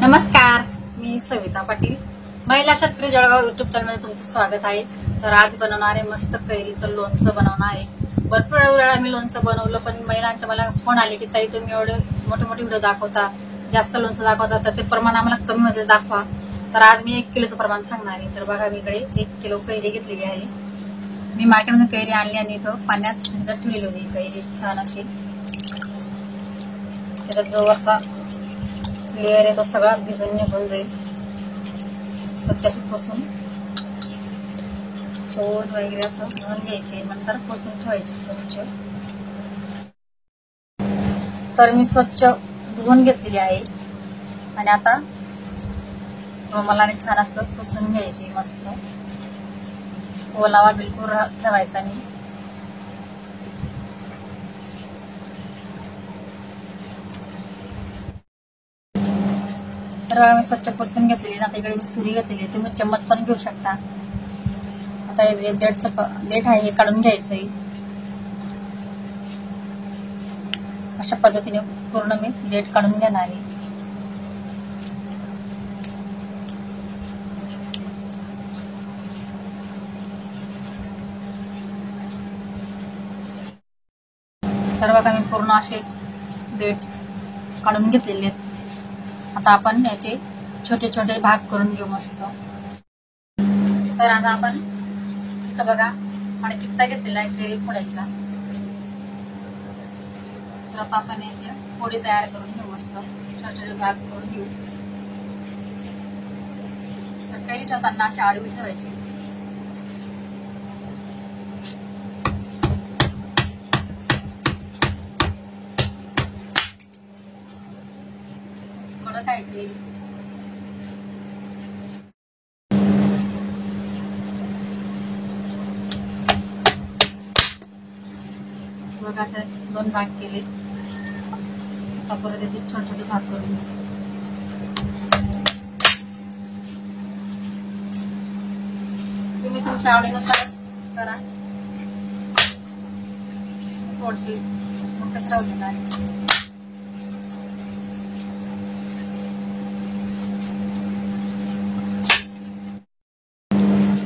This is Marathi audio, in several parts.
नमस्कार, मी सविता पाटील, महिला शेतकरी जळगाव युट्यूब चॅनलमध्ये तुमचं स्वागत आहे। तर आज बनवणार आहे मस्त कैरीचं लोणचं बनवणार आहे। भरपूर वेळा मी लोणचं बनवलं, पण महिलांचे मला फोन आले की ताई तुम्ही एवढे मोठे मोठे व्हिडिओ दाखवता, जास्त लोणचं दाखवता, तर ते प्रमाण आम्हाला कमी मध्ये दाखवा। तर आज मी 1 किलोचं प्रमाण सांगणार आहे। तर बघा, मी इकडे 1 किलो कैरी घेतलेली आहे। मी मार्केटमधून कैरी आणली आणि इथं पाण्यात भिजत ठेवलेली होती कैरी छान अशी। त्याचा जो वरचा लेअर आहे तो सगळा भिजून निघून जाईल। स्वच्छ पुसून चोच वगैरे असं धुवून घ्यायचे, नंतर पुसून ठेवायचे स्वच्छ। तर मी स्वच्छ धुवून घेतलेली आहे आणि आता रुमालाने छान असं पुसून घ्यायची मस्त। ओलावा बिलकुल ठेवायचा नाही। तर मी स्वच्छ पुसून घेतलेली ना, इकडे मी सुरी घेतलेली, तुम्ही चम्मच पण घेऊ शकता। आता हे जे देठ आहे हे काढून घ्यायचंय। अशा पद्धतीने पूर्ण मी देठ काढून घेणार आहे। तर बघा, मी पूर्ण असे देठ काढून घेतलेले आहेत। आता आपण याचे छोटे छोटे भाग करून घेऊ मस्त। तर आता आपण इथं बघा कित्ता घेतलेला आहे कैरी फोडायचा। तर आता आपण याची फोडी तयार करून घेऊ मस्त, छोटे छोटे भाग करून घेऊ। तर कैरी ठेवताना अशी आडवी ठेवायची। काय कैरी बघा, असे 2 भाग केले। परत त्याचे छोटे छोटे भाग करून तुम्ही तुमच्या आवडीनुसार करा। थोडीशी मोठंच राहू देणार आहे।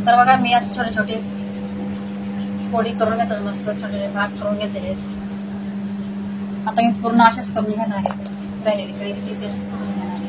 तर बघा, मी असे छोटे छोटे फोडी करून घेतले, मस्त छोटे छोटे भाग करून घेतलेले। आता मी पूर्ण असेच करून घेणार आहे। राहिलेली कैरीची तशीच करून घेणार आहे।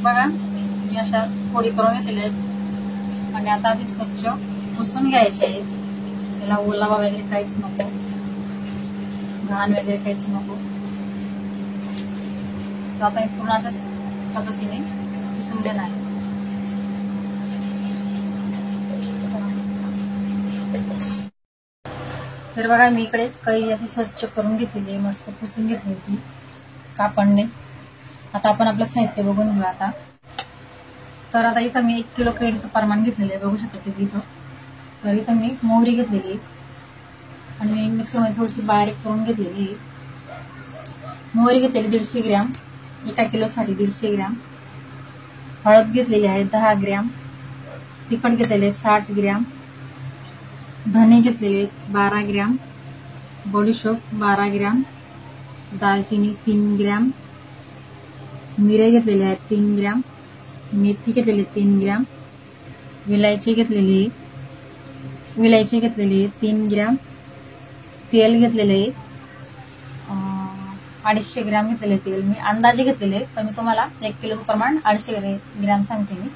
बघा, मी अशा फोडी करून घेतलेल्या आहेत आणि आता असे स्वच्छ पुसून घ्यायचे आहेत। त्याला ओलावा वगैरे काहीच नको, घाण वगैरे काहीच नको। तर आता मी पूर्ण अशाच पद्धतीने पुसून देणार आहे। तर बघा, मी इकडे कैरी अशी स्वच्छ करून घेतलेली आहे, मस्त पुसून घेतली होती कापडने। आता आपण आपलं साहित्य बघून घेऊ आता। तर आता इथं मी 1 किलो कैरीचं प्रमाण घेतलेलं आहे, बघू शकता तुम्ही इथं। तर इथं मी मोहरी घेतलेली आणि मी मिक्सरमध्ये थोडीशी बारीक करून घेतलेली आहे। मोहरी घेतलेली 150 ग्रॅम, 1 किलोसाठी 150 ग्रॅम। हळद घेतलेली आहे 10 ग्रॅम, तिखट घेतलेले 60 ग्रॅम, धने घेतलेले 12 ग्रॅम, बडीशोप 12 ग्रॅम, दालचिनी 3 ग्रॅम, मिरे घेतलेले आहेत 3 ग्रॅम, मेथी घेतलेली 3 ग्रॅम, विलायची घेतलेली 3 ग्रॅम, तेल घेतलेले 250 ग्रॅम घेतलेले तेल। मी अंदाजे घेतलेले, पण मी तुम्हाला 1 किलोचं प्रमाण 250 ग्रॅम सांगते मी।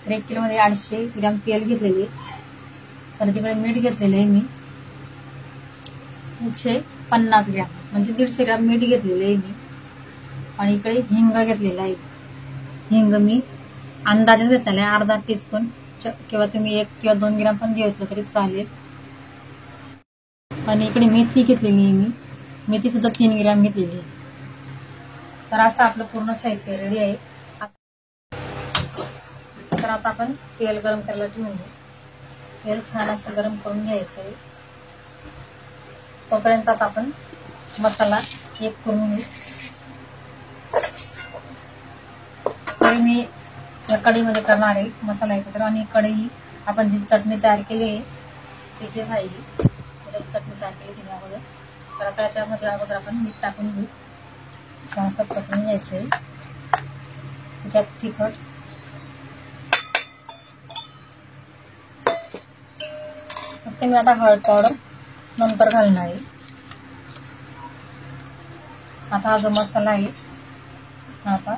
तर 1 किलो मध्ये 250 ग्रॅम तेल घेतलेले। तर तिकडे मीठ घेतलेले मी 150 ग्रॅम, म्हणजे 150 ग्रॅम मीठ घेतलेले आहे मी। आणि इकडे हिंग घेतलेला आहे। हिंग मी अंदाजे घेतलेला आहे, अर्धा टीस्पून, किंवा तुम्ही 1 किंवा 2 ग्रॅम पण घेतलं तरी चालेल। आणि इकडे मेथी घेतलेली आहे मी, मेथी सुद्धा 3 ग्रॅम घेतलेली आहे। तर असं आपलं पूर्ण साहित्य रेडी आहे. तर आता आपण तेल गरम करायला ठेवून देऊ. तेल छान असं गरम करून घ्यायचं आहे. तोपर्यंत आता आपण मसाला एक करून घेऊ. तरी मी या कढईमध्ये करणार आहे मसाला एकत्र, आणि कढई आपण जी चटणी तयार केली आहे त्याचीच आहे. त्याच्यात चटणी तयार केली तिने अगोदर. तर आता याच्यामध्ये अगोदर आपण मीठ टाकून घेऊ. छान असं पसरून घ्यायचं आहे. त्याच्यात तिखट, फक्त मी आता हळद पावडर नंतर घालणार आहे. आता हा जो मसाला आहे आता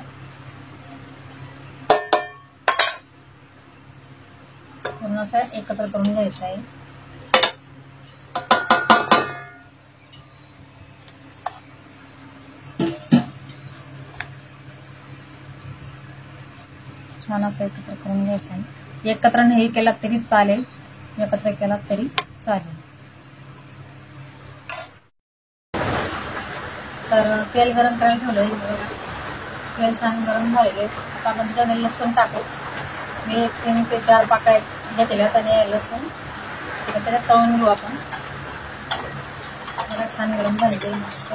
पूर्ण असं एकत्र करून घ्यायचा आहे. छान असं एकत्र करून घ्यायचं आहे. एकत्र नाही केला तरी चालेल, एकत्र केला तरी चालेल. तर तेल गरम करायला ठेवलंय बघा. तेल छान गरम झालेले. आता आपण त्याच्यामध्ये लसूण टाकू. मी 3 ते 4 पाकळ्या घेतल्या आणि लसूण त्याच्यात तळून घेऊ आपण. मला छान गरम झालेले मस्त.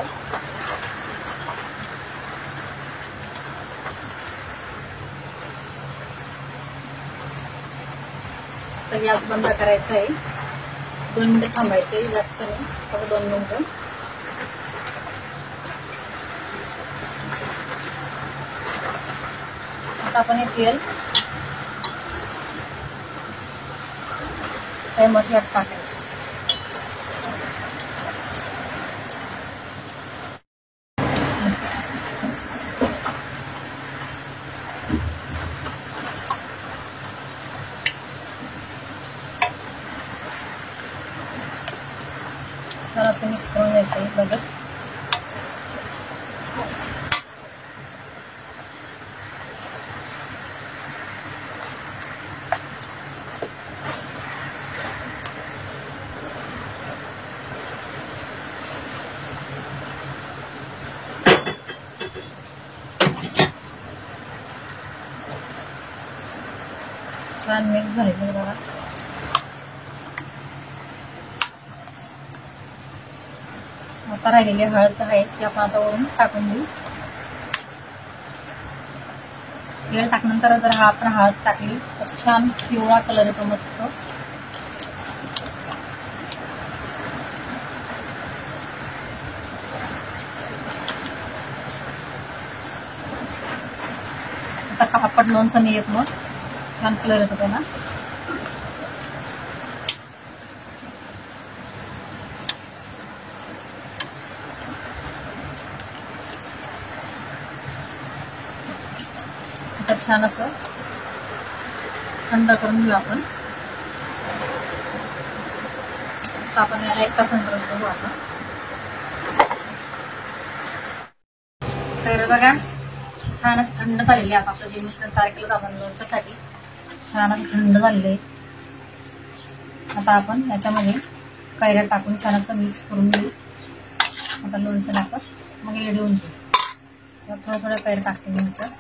तर गॅस बंद करायचा आहे. 2 मिनिटं थांबायचं आहे, जास्त नाही, फक्त 2 मिनिटं. आता आपण हे तेल काही मसाल्यात टाकायचं. असं मिक्स करून घ्यायचं आहे लगेच. छान मिक्स झालेलं बघा. आता राहिलेली हळद आहे ती आपण आता वरून टाकून देऊ. तेल टाकल्यानंतर जर आपण हळद टाकली तर छान पिवळा कलर येतो मस्त. असा कापड लोणचं नाही येत, मग छान कलर येतो त्याला. आता छान असं थंड करून घेऊ आपण. आपण याला 1 तासानंतर बघू आपण. तर बघा छान असं थंड झालेले. आता आपलं जे मिश्रण तयार केलं आपण लोणच्यासाठी छान असं थंड झालेलं आहे. आता आपण याच्यामध्ये कैऱ्या टाकून छान असं मिक्स करून घेऊ. आता लोणचं टाकत मग रेडी होऊन जाईल. थोड्या थोड्या कैऱ्या टाकते मी ह्याच्यात.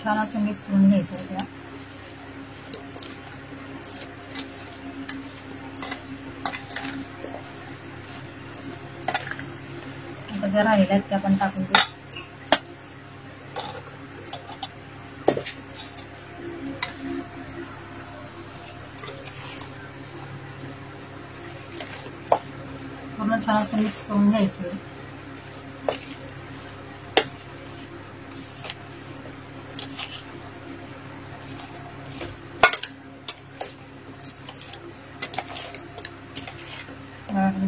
छान असं मिक्स करून घ्यायचं आहे त्या. आता ज्या राहिल्या आहेत त्या आपण टाकून देऊ. पूर्ण छान असं मिक्स करून घ्यायचं आहे.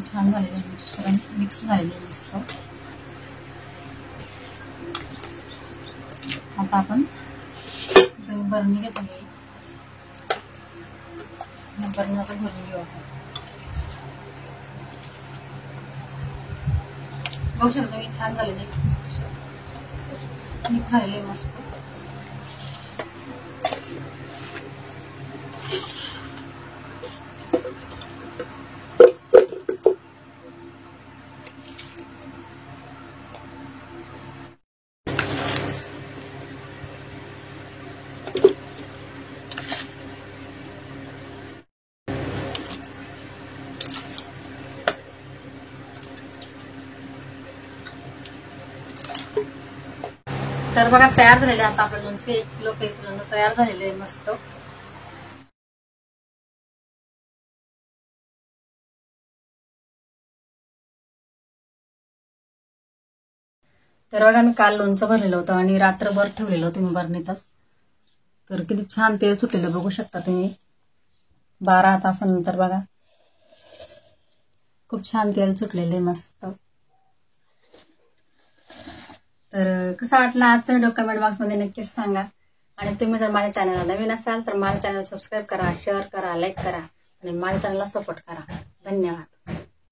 छान झालेलं मिश्रण मिक्स झालेलं दिसतं. आता आपण भरणी घेतली. भरणी आता भरून घेऊ आपण. बघू शकतो मी छान झालेले मिक्स झालेले मस्त. तर बघा तयार झालेले आता आपलं लोणचे 1 किलो कैरीचं लोणचं तयार झालेलं आहे मस्त. तर बघा मी काल लोणचं भरलेलं होतं आणि रात्रभर ठेवलेलं होतं मी बरणीतच. तर किती छान तेल सुटलेलं बघू शकता तुम्ही 12 तासानंतर. बघा खूप छान तेल सुटलेले मस्त. तर कसा वाटला आजचा व्हिडिओ कमेंट बॉक्समध्ये नक्कीच सांगा. आणि तुम्ही जर माझ्या चॅनलला नवीन असाल तर माझ्या चॅनल सबस्क्राईब करा, शेअर करा, लाईक करा आणि माझ्या चॅनलला सपोर्ट करा. धन्यवाद.